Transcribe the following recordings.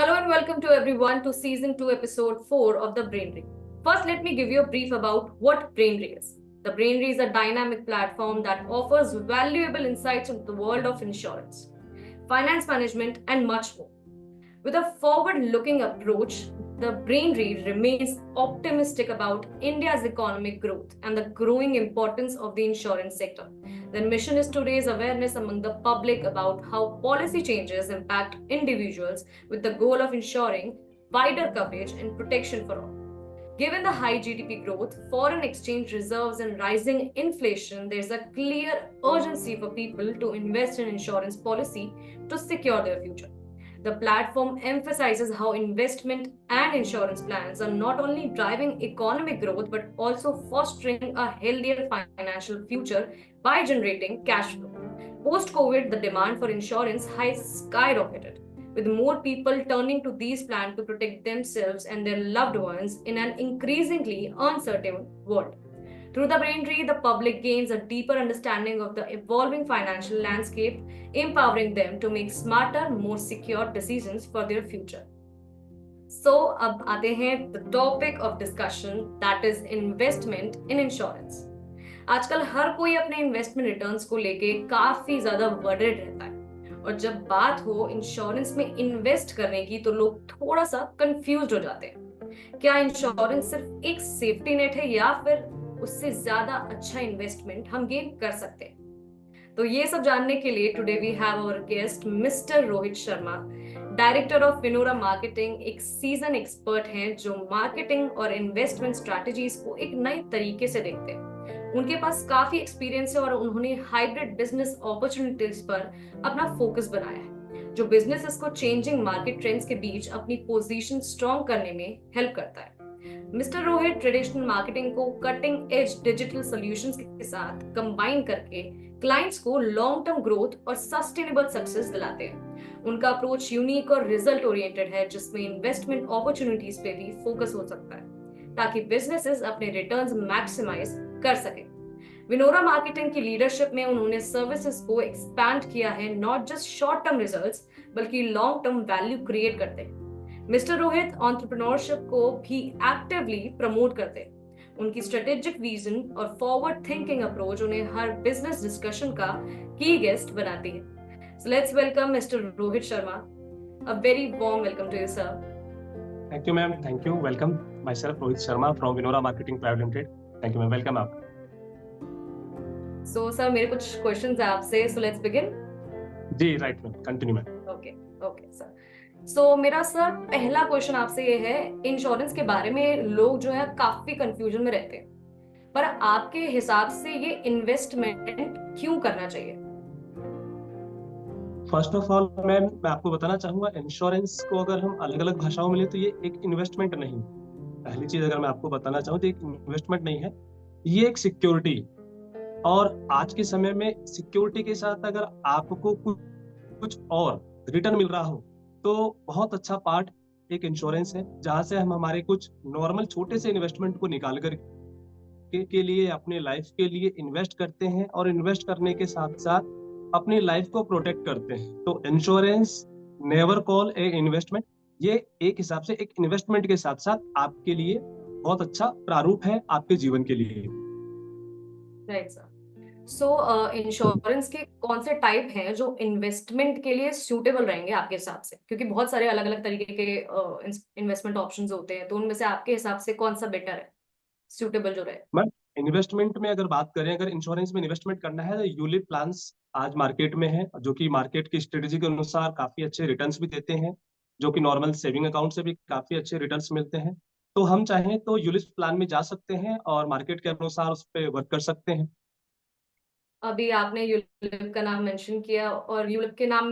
Hello and welcome to everyone to season 2 episode 4 of the Brainry. First, let me give you a brief about what Brainry is. The Brainry is a dynamic platform that offers valuable insights into the world of insurance, finance management and much more. With a forward-looking approach, the Brainry remains optimistic about India's economic growth and the growing importance of the insurance sector. Their mission is to raise awareness among the public about how policy changes impact individuals with the goal of ensuring wider coverage and protection for all. Given the high GDP growth, foreign exchange reserves, and rising inflation, there's a clear urgency for people to invest in insurance policy to secure their future. The platform emphasizes how investment and insurance plans are not only driving economic growth but also fostering a healthier financial future by generating cash flow. Post COVID, the demand for insurance has skyrocketed, with more people turning to these plans to protect themselves and their loved ones in an increasingly uncertain world. Through the Braintree, the public gains a deeper understanding of the evolving financial landscape, empowering them to make smarter, more secure decisions for their future. So, अब आते हैं the topic of discussion, that is investment in insurance. आजकल हर कोई अपने investment returns को लेके काफी ज्यादा वर्ried रहता है, और जब बात हो इंश्योरेंस में इन्वेस्ट करने की तो लोग थोड़ा सा कंफ्यूज हो जाते हैं। क्या इंश्योरेंस सिर्फ एक सेफ्टी नेट है या फिर उससे ज्यादा अच्छा इन्वेस्टमेंट हम गेन कर सकते हैं? तो ये सब जानने के लिए today we have our guest mister Rohit Sharma, director of Vinora marketing, एक सीजन एक्सपर्ट हैं जो मार्केटिंग और इन्वेस्टमेंट स्ट्रैटेजीज को एक नए तरीके से देखते हैं। उनके पास काफी एक्सपीरियंस है और उन्होंने हाइब्रिड बिजनेस अपॉर्चुनिटीज पर अपना फोकस बनाया है, जो बिजनेसेस को चेंजिंग मार्केट ट्रेंड्स के बीच अपनी पोजीशन स्ट्रॉन्ग करने में हेल्प करता है। मिस्टर रोहित ट्रेडिशनल मार्केटिंग को कटिंग एज डिजिटल सॉल्यूशंस के साथ कंबाइन करके क्लाइंट्स को लॉन्ग टर्म ग्रोथ और सस्टेनेबल सक्सेस दिलाते हैं। उनका अप्रोच यूनिक और रिजल्ट ओरिएंटेड है, जिसमें इन्वेस्टमेंट अपॉर्चुनिटीज पे भी फोकस हो सकता है ताकि बिजनेसेस अपने रिटर्न्स मैक्सिमाइज कर सके। विनोरा मार्केटिंग की लीडरशिप में उन्होंने सर्विसेज को एक्सपैंड किया है, not just short term results बल्कि लॉन्ग टर्म वैल्यू क्रिएट करते हैं। मिस्टर रोहित एंटरप्रेन्योरशिप को भी एक्टिवली प्रमोट करते हैं। उनकी स्ट्रेटेजिक विजन और फॉरवर्ड थिंकिंग अप्रोच उन्हें हर बिजनेस डिस्कशन का की गेस्ट बनाती है। So let's welcome mister Rohit Sharma. A very warm welcome to you sir. Thank you ma'am, thank you. Welcome myself Rohit Sharma from Vinora marketing private limited. Thank you ma'am, welcome आप। So sir मेरे कुछ questions है आपसे, so let's begin. जी right ma'am, continue ma'am. Okay okay sir. सो मेरा sir पहला question आपसे ये है, इंश्योरेंस के बारे में लोग जो है काफी कंफ्यूजन में रहते हैं, पर आपके हिसाब से ये इन्वेस्टमेंट क्यों करना चाहिए? फर्स्ट ऑफ ऑल मैम, मैं आपको बताना चाहूंगा, इंश्योरेंस को अगर हम अलग अलग भाषाओं में ले तो ये एक इन्वेस्टमेंट नहीं। पहली चीज अगर मैं आपको बताना चाहूँ तो एक इन्वेस्टमेंट नहीं है, ये एक सिक्योरिटी। और आज के समय में सिक्योरिटी के साथ अगर आपको कुछ और रिटर्न मिल रहा हो तो बहुत अच्छा पार्ट एक इंश्योरेंस है, जहां से हम हमारे कुछ नॉर्मल छोटे से इन्वेस्टमेंट को निकाल कर के लिए अपने लाइफ के लिए इन्वेस्ट करते हैं, और इन्वेस्ट करने के साथ साथ अपनी लाइफ को प्रोटेक्ट करते हैं। तो इंश्योरेंस नेवर कॉल ए इन्वेस्टमेंट, ये एक हिसाब से एक इन्वेस्टमेंट के साथ साथ आपके लिए बहुत अच्छा प्रारूप है आपके जीवन के लिए। Right sir. सो इंश्योरेंस के कौन से टाइप हैं जो इन्वेस्टमेंट के लिए सूटेबल रहेंगे आपके हिसाब से? क्योंकि बहुत सारे अलग अलग तरीके के इन्वेस्टमेंट ऑप्शंस होते हैं, तो उनमें से आपके हिसाब से कौन सा बेटर है, सूटेबल जो रहे? मैम इन्वेस्टमेंट में अगर बात करें, अगर इंश्योरेंस में इन्वेस्टमेंट करना है तो यूलिप प्लान्स आज मार्केट में है, जो कि मार्केट की स्ट्रेटेजी के अनुसार काफी अच्छे रिटर्न्स भी देते हैं, जो कि नॉर्मल सेविंग अकाउंट से भी काफी अच्छे रिटर्न्स मिलते हैं। तो हम चाहें तो यूलिप प्लान में जा सकते हैं और मार्केट के अनुसार उस पर वर्क कर सकते हैं। अभी आपने यूलिप का नाम मेंशन किया, और यूलिप के नाम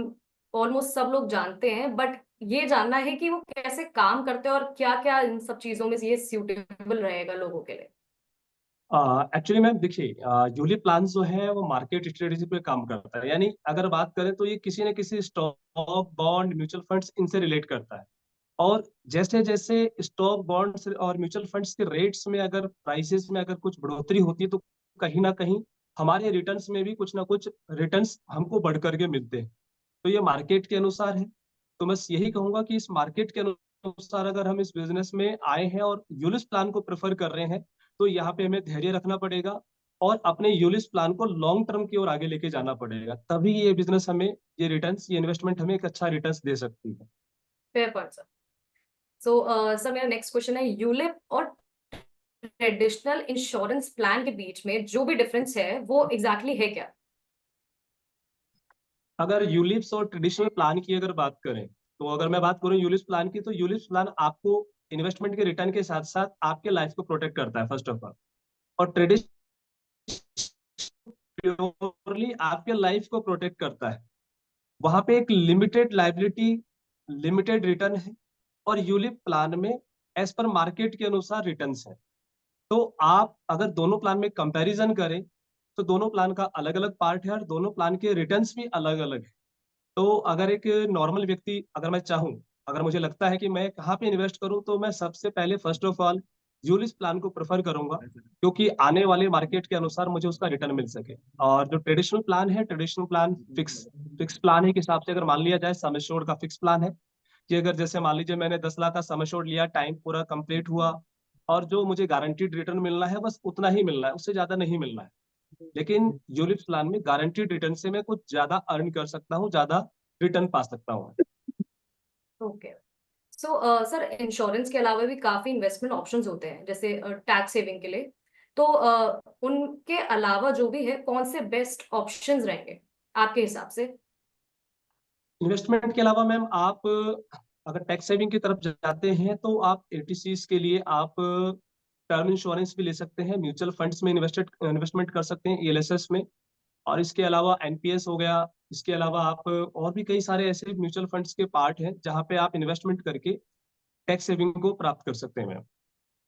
ऑलमोस्ट सब लोग जानते हैं, बट ये जानना है कि वो कैसे काम करते हैं और क्या क्या इन सब चीजों में ये सूटेबल रहेगा लोगों के लिए। एक्चुअली मैम देखिए, यूलिप प्लान जो है वो मार्केट स्ट्रेटेजी पे काम करता है, यानी अगर बात करें तो ये किसी न किसी स्टॉक, बॉन्ड, म्यूचुअल फंड्स इनसे रिलेट करता है। और जैसे जैसे स्टॉक, बॉन्ड्स और म्यूचुअल फंड्स के रेट्स में अगर प्राइसेस में अगर कुछ बढ़ोतरी होती है तो कहीं ना कहीं हमारे रिटर्न्स में भी कुछ ना कुछ रिटर्न्स हमको बढ़ करके मिलते हैं। तो ये मार्केट के अनुसार है। तो बस यही कहूंगा कि इस मार्केट के अनुसार अगर हम इस बिजनेस में आए हैं और यूलिस प्लान को प्रेफर कर रहे हैं, तो यहाँ पे हमें धैर्य रखना पड़ेगा और अपने यूलिस प्लान को लॉन्ग टर्म की ओर आगे लेके जाना पड़ेगा, तभी ये बिजनेस हमें, ये रिटर्न्स, ये इन्वेस्टमेंट हमें एक अच्छा रिटर्न्स दे सकती है। Fair point sir. So sir मेरा नेक्स्ट क्वेश्चन है, यूलिप और ट्रेडिशनल इंश्योरेंस प्लान के बीच में जो भी डिफरेंस है वो एग्जैक्टली है क्या? अगर यूलिप्स और ट्रेडिशनल प्लान की अगर बात करें, तो अगर मैं बात करूं यूलिप्स प्लान की, तो यूलिप्स प्लान आपको इन्वेस्टमेंट के रिटर्न के साथ साथ आपके लाइफ को प्रोटेक्ट करता है फर्स्ट ऑफ ऑल, और ट्रेडिशनल प्योरली आपके लाइफ को प्रोटेक्ट करता है। वहां पे एक लिमिटेड लाइबिलिटी, लिमिटेड रिटर्न है, और यूलिप प्लान में एज पर मार्केट के अनुसार रिटर्न्स है। तो आप अगर दोनों प्लान में कंपैरिजन करें, तो दोनों प्लान का अलग अलग पार्ट है और दोनों प्लान के रिटर्न्स भी अलग अलग है। तो अगर एक नॉर्मल व्यक्ति, अगर मैं चाहूँ, अगर मुझे लगता है कि मैं कहाँ पे इन्वेस्ट करूँ, तो मैं सबसे पहले फर्स्ट ऑफ ऑल यूलिस प्लान को प्रेफर करूंगा, क्योंकि आने वाले मार्केट के अनुसार मुझे उसका रिटर्न मिल सके। और जो ट्रेडिशनल प्लान है, traditional plan fix fix plan है, के हिसाब से अगर मान लिया जाए सम एश्योर्ड का फिक्स प्लान है कि अगर जैसे मान लीजिए मैंने 10 लाख का सम एश्योर्ड लिया, टाइम पूरा कंप्लीट हुआ, और जो मुझे गारंटीड रिटर्न मिलना है बस उतना ही मिलना है, उससे ज्यादा नहीं मिलना है। लेकिन यूलिप्स प्लान में गारंटीड रिटर्न से मैं कुछ ज्यादा अर्न कर सकता हूँ, ज्यादा रिटर्न पा सकता हूँ। ओके। सो सर इंश्योरेंस के अलावा भी काफी इन्वेस्टमेंट ऑप्शंस होते हैं, जैसे टैक्स सेविंग के लिए। तो उनके अलावा जो भी है, कौन से बेस्ट ऑप्शंस रहेंगे आपके हिसाब से? इन्वेस्टमेंट के अलावा मैम आप अगर टैक्स सेविंग की तरफ जाते हैं, तो आप एटीसीज के लिए आप टर्म इंश्योरेंस भी ले सकते हैं, म्यूचुअल फंड्स में इन्वेस्टमेंट कर सकते हैं, ईएलएसएस में। और इसके अलावा एनपीएस हो गया। इसके अलावा आप और भी कई सारे ऐसे म्यूचुअल फंड्स के पार्ट हैं जहां पे आप इन्वेस्टमेंट करके टैक्स सेविंग को प्राप्त कर सकते हैं मैम।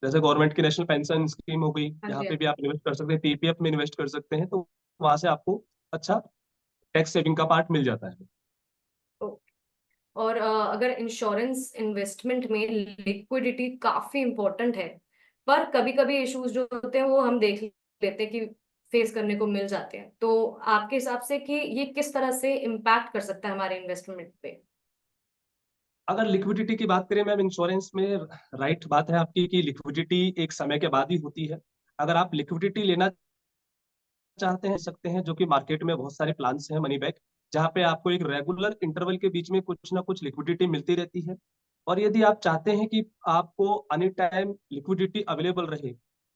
जैसे गवर्नमेंट की नेशनल पेंशन स्कीम हो गई, हाँ यहाँ जी, हाँ पे भी जी। आप इन्वेस्ट कर सकते हैं, पीपीएफ में इन्वेस्ट कर सकते हैं, तो वहां से आपको अच्छा टैक्स सेविंग का पार्ट मिल जाता है। ओ, और अगर इंश्योरेंस इन्वेस्टमेंट में लिक्विडिटी काफी इंपॉर्टेंट है, पर कभी कभी इश्यूज जो होते हैं वो हम देख लेते हैं कि फेस करने को मिल जाते हैं, तो आपके हिसाब से कि ये किस तरह से इम्पैक्ट कर सकता है हमारे इन्वेस्टमेंट पे? अगर लिक्विडिटी की बात करें मैम, इंश्योरेंस में राइट बात है आपकी कि लिक्विडिटी एक समय के बाद ही होती है। अगर आप लिक्विडिटी लेना चाहते हैं, सकते हैं, जो कि मार्केट में बहुत सारे प्लान्स हैं मनी बैक, जहाँ पे आपको एक रेगुलर इंटरवल के बीच में कुछ ना कुछ लिक्विडिटी मिलती रहती है। और यदि आप चाहते हैं कि आपको एनी टाइम लिक्विडिटी अवेलेबल रहे,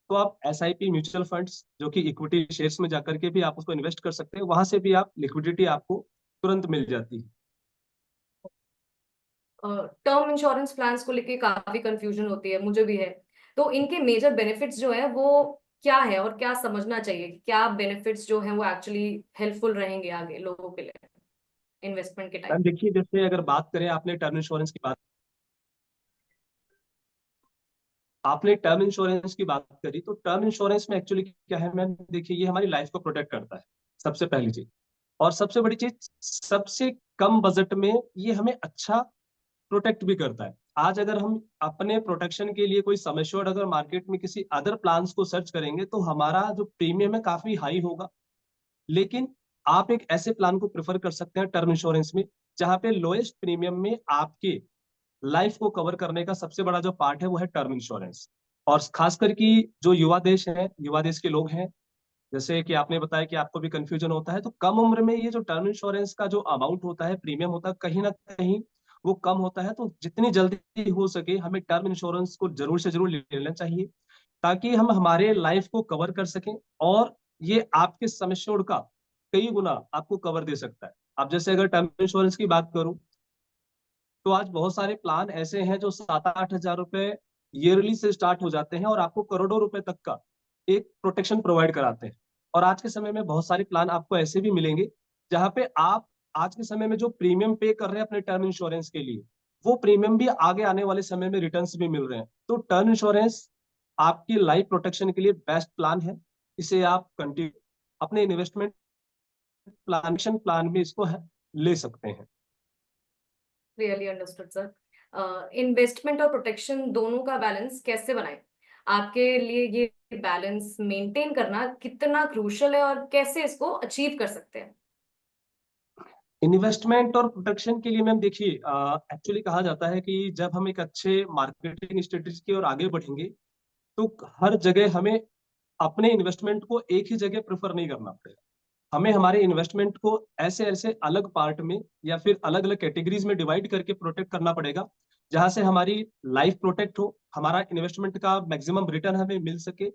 तो आप एसआईपी म्यूचुअल फंड्स, जो कि इक्विटी शेयर्स में जाकर के भी आप उसको इन्वेस्ट कर सकते हैं, वहां से भी आप लिक्विडिटी आपको तुरंत मिल जाती है। टर्म इंश्योरेंस प्लान्स को लेके काफी कंफ्यूजन होती है, मुझे भी है। तो इनके मेजर बेनिफिट्स जो है वो क्या है, और क्या समझना चाहिए, क्या बेनिफिट्स जो हैं वो एक्चुअली हेल्पफुल रहेंगे आगे लोगों के लिए इन्वेस्टमेंट के टाइम मैम पे? देखिए, जैसे अगर बात करें, आपने टर्म इंश्योरेंस की बात करी, तो टर्म इंश्योरेंस में एक्चुअली क्या है मैम, देखिए ये हमारी लाइफ को प्रोटेक्ट करता है, सबसे पहली चीज। और सबसे बड़ी चीज, सबसे कम बजट में ये हमें अच्छा प्रोटेक्ट भी करता है। आज अगर हम अपने प्रोटेक्शन के लिए कोई सम एश्योर्ड अगर मार्केट में किसी अदर प्लान्स को सर्च करेंगे, तो हमारा जो प्रीमियम है काफी हाई होगा। लेकिन आप एक ऐसे प्लान को प्रेफर कर सकते हैं टर्म इंश्योरेंस में, जहां पे लोएस्ट प्रीमियम में आपके लाइफ को कवर करने का सबसे बड़ा जो पार्ट है वो है टर्म इंश्योरेंस। और खासकर कि जो युवा देश है, युवा देश के लोग हैं, जैसे कि आपने बताया कि आपको भी कंफ्यूजन होता है, तो कम उम्र में ये जो टर्म इंश्योरेंस का जो अमाउंट होता है, प्रीमियम होता है, कहीं ना कहीं वो कम होता है। तो जितनी जल्दी हो सके हमें टर्म इंश्योरेंस को जरूर से जरूर ले लेना चाहिए, ताकि हम हमारे लाइफ को कवर कर सकें। और ये आपके सम एश्योर्ड का कई गुना आपको कवर दे सकता है। अब जैसे अगर टर्म इंश्योरेंस की बात करूं, तो आज बहुत सारे प्लान ऐसे हैं जो 7-8 हजार रुपए ईयरली से स्टार्ट हो जाते हैं और आपको करोड़ों रुपए तक का एक प्रोटेक्शन प्रोवाइड कराते हैं। और आज के समय में बहुत सारे प्लान आपको ऐसे भी मिलेंगे जहां पे आप आज के समय में जो प्रीमियम पे कर रहे हैं अपने टर्म इंश्योरेंस के लिए, वो प्रीमियम भी आगे आने वाले समय में रिटर्न्स भी मिल रहे हैं। तो टर्म इंश्योरेंस आपकी लाइफ प्रोटेक्शन के लिए बेस्ट प्लान है। इसे आप कंटिन्यू अपने इन्वेस्टमेंट प्लान में इसको ले सकते हैं। Really understood sir. इन्वेस्टमेंट और प्रोटेक्शन दोनों का बैलेंस कैसे बनाएं? आपके लिए ये बैलेंस मेंटेन करना कितना क्रूशियल है, और कैसे इसको अचीव कर सकते हैं? इन्वेस्टमेंट और प्रोटेक्शन के लिए मैम देखिए, एक्चुअली कहा जाता है कि जब हम एक अच्छे मार्केटिंग स्ट्रेटेजी की ओर आगे बढ़ेंगे तो हर जगह हमें अपने इन्वेस्टमेंट को एक ही जगह प्रेफर नहीं करना पड़ेगा। हमें हमारे इन्वेस्टमेंट को ऐसे ऐसे अलग पार्ट में या फिर अलग अलग कैटेगरीज में डिवाइड करके प्रोटेक्ट करना पड़ेगा, जहां से हमारी लाइफ प्रोटेक्ट हो, हमारा इन्वेस्टमेंट का मैक्सिमम रिटर्न हमें मिल सके।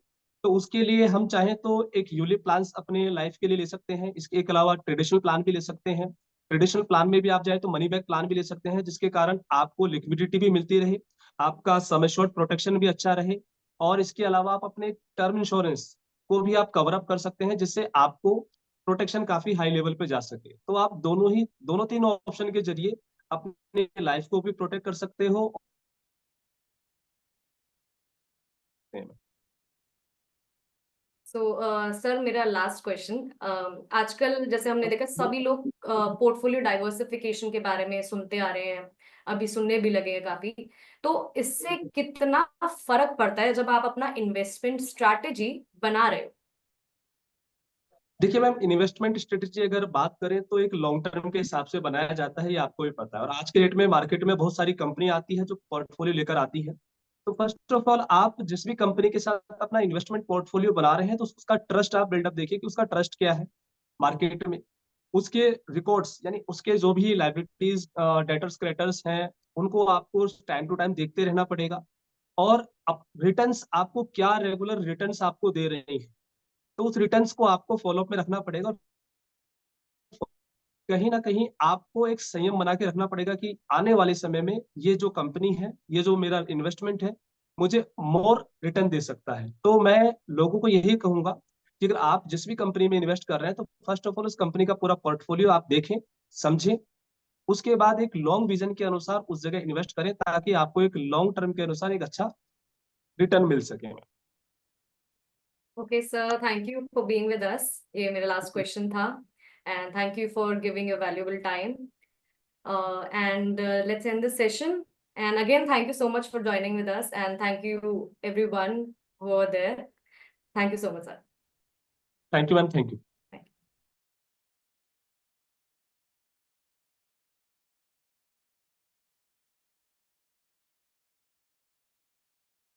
तो उसके लिए हम चाहें तो एक यूलिप प्लान्स अपने लाइफ के लिए ले सकते हैं, इसके अलावा ट्रेडिशनल प्लान भी ले सकते हैं। ट्रेडिशनल प्लान में भी आप चाहे तो मनी बैक प्लान भी ले सकते हैं, जिसके कारण आपको लिक्विडिटी भी मिलती रहे, आपका सम एश्योर्ड प्रोटेक्शन भी अच्छा रहे। और इसके अलावा आप अपने टर्म इंश्योरेंस को भी आप कवर अप कर सकते हैं, जिससे आपको प्रोटेक्शन काफी हाई लेवल पे जा सके। तो आप दोनों तीन ऑप्शन के जरिए अपने लाइफ को भी प्रोटेक्ट कर सकते हो। सो सर, मेरा लास्ट क्वेश्चन, आजकल जैसे हमने देखा सभी लोग पोर्टफोलियो डाइवर्सिफिकेशन के बारे में सुनते आ रहे हैं, अभी सुनने भी लगे हैं काफी। तो इससे कितना फर्क पड़ता है जब आप अपना इन्वेस्टमेंट स्ट्रैटेजी बना रहे हो? देखिए मैम, इन्वेस्टमेंट स्ट्रेटेजी अगर बात करें तो एक लॉन्ग टर्म के हिसाब से बनाया जाता है, ये आपको भी पता है। और आज के डेट में मार्केट में बहुत सारी कंपनी आती है जो पोर्टफोलियो लेकर आती है। तो फर्स्ट ऑफ ऑल, आप जिस भी कंपनी के साथ अपना इन्वेस्टमेंट पोर्टफोलियो बना रहे हैं तो उसका ट्रस्ट आप बिल्डअप देखिए कि उसका ट्रस्ट क्या है मार्केट में। उसके रिकॉर्ड्स यानी उसके जो भी लाइबिलिटीज, डेटर्स क्रेडिटर्स हैं, उनको आपको टाइम टू टाइम देखते रहना पड़ेगा। और रिटर्न्स आपको क्या रेगुलर रिटर्न्स आपको दे रहे हैं, तो उस रिटर्न्स को आपको फॉलोअप में रखना पड़ेगा। कहीं ना कहीं आपको एक संयम बना के रखना पड़ेगा कि आने वाले समय में ये जो कंपनी है, ये जो मेरा इन्वेस्टमेंट है, मुझे मोर रिटर्न दे सकता है। तो मैं लोगों को यही कहूंगा कि अगर आप जिस भी कंपनी में इन्वेस्ट कर रहे हैं तो फर्स्ट ऑफ ऑल उस कंपनी का पूरा पोर्टफोलियो आप देखें, समझें। उसके बाद एक लॉन्ग विजन के अनुसार उस जगह इन्वेस्ट करें, ताकि आपको एक लॉन्ग टर्म के अनुसार एक अच्छा रिटर्न मिल सके। Okay sir, thank you for being with us. ये मेरा लास्ट क्वेश्चन था, and thank you for giving your valuable time, and let's end this session. And again, thank you so much for joining with us, and thank you everyone who were there. Thank you so much, sir. Thank you ma'am, thank you.